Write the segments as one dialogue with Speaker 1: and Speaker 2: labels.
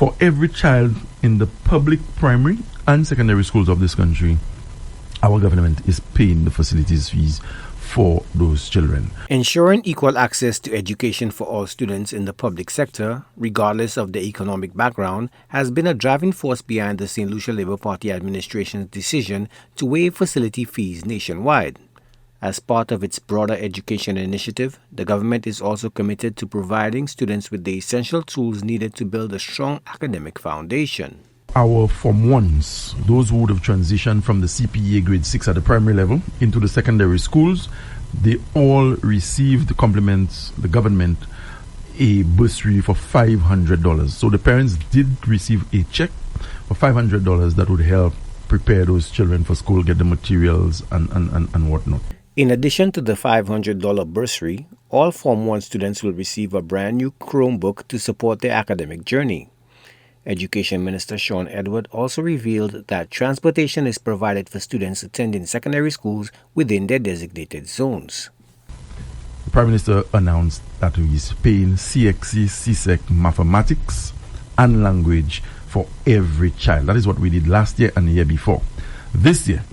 Speaker 1: For every child in the public primary and secondary schools of this country, our government is paying the facilities fees for those children.
Speaker 2: Ensuring equal access to education for all students in the public sector, regardless of their economic background, has been a driving force behind the Saint Lucia Labour Party administration's decision to waive facility fees nationwide. As part of its broader education initiative, the government is also committed to providing students with the essential tools needed to build a strong academic foundation.
Speaker 1: Our Form 1s, those who would have transitioned from the CPE grade 6 at the primary level into the secondary schools, they all received compliments, the government, a bursary for $500. So the parents did receive a check for $500 that would help prepare those children for school, get the materials and whatnot.
Speaker 2: In addition to the $500 bursary, all Form 1 students will receive a brand new Chromebook to support their academic journey. Education Minister Shawn Edward also revealed that transportation is provided for students attending secondary schools within their designated zones.
Speaker 1: The Prime Minister announced that he is paying CXC, CSEC, mathematics and language for every child. That is what we did last year and the year before. This year,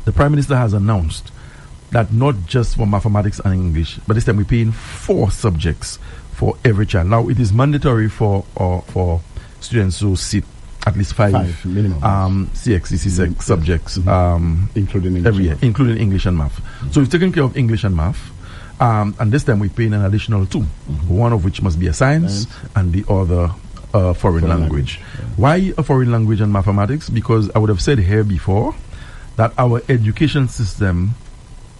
Speaker 1: the Prime Minister has announced that not just for mathematics and English, but this time we're paying 4 subjects for every child. Now, it is mandatory for students who sit at least 5
Speaker 3: minimum
Speaker 1: CXC, CSEC subjects
Speaker 3: including English
Speaker 1: every year, including English and math. So we've taken care of English and math, and this time we're paying an additional 2, one of which must be a science and the other foreign language. Why a foreign language and mathematics? Because I would have said here before that our education system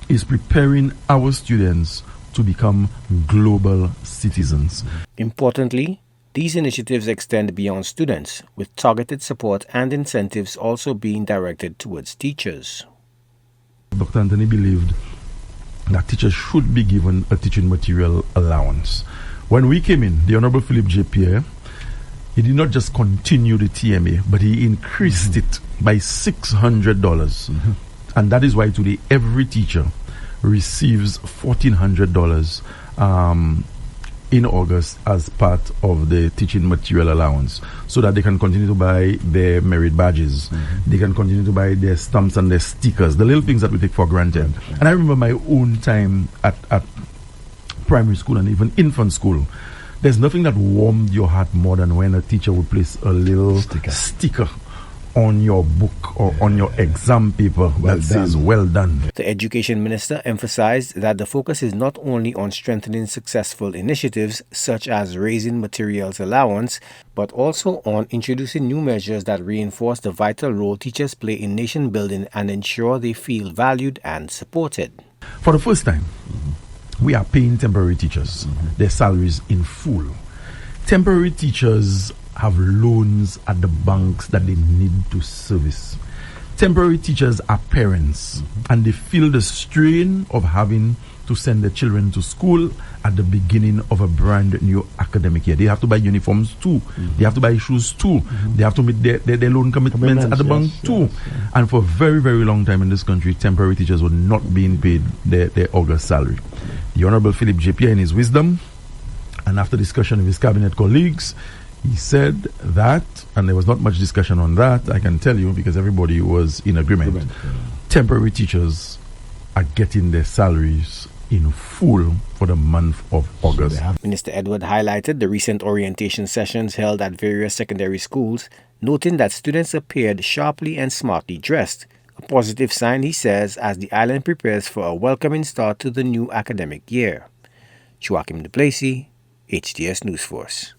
Speaker 1: is preparing our students to become global citizens.
Speaker 2: Importantly, these initiatives extend beyond students, with targeted support and incentives also being directed towards teachers.
Speaker 1: Dr. Anthony believed that teachers should be given a teaching material allowance. When we came in, the Honorable Philip J. Pierre, he did not just continue the TMA, but he increased it by $600. And that is why today every teacher receives $1,400 in August as part of the teaching material allowance, so that they can continue to buy their merit badges, they can continue to buy their stamps and their stickers, the little things that we take for granted. And I remember my own time at primary school and even infant school. There's nothing that warmed your heart more than when a teacher would place a little sticker on your book or on your exam paper that says well done.
Speaker 2: The Education Minister emphasized that the focus is not only on strengthening successful initiatives such as raising materials allowance, but also on introducing new measures that reinforce the vital role teachers play in nation building and ensure they feel valued and supported.
Speaker 1: For the first time, we are paying temporary teachers their salaries in full. Temporary teachers have loans at the banks that they need to service. Temporary teachers are parents, and they feel the strain of having to send their children to school at the beginning of a brand new academic year. They have to buy uniforms too. They have to buy shoes too. They have to meet their loan commitments at the bank too. And for a very, very long time in this country, temporary teachers were not being paid their August salary. The Honorable Philip J. Pierre, in his wisdom, and after discussion with his cabinet colleagues, he said that, and there was not much discussion on that, I can tell you, because everybody was in agreement. Temporary teachers are getting their salaries in full for the month of August.
Speaker 2: Minister Edward highlighted the recent orientation sessions held at various secondary schools, noting that students appeared sharply and smartly dressed. A positive sign, he says, as the island prepares for a welcoming start to the new academic year. Joachim Duplessis, HTS News Force.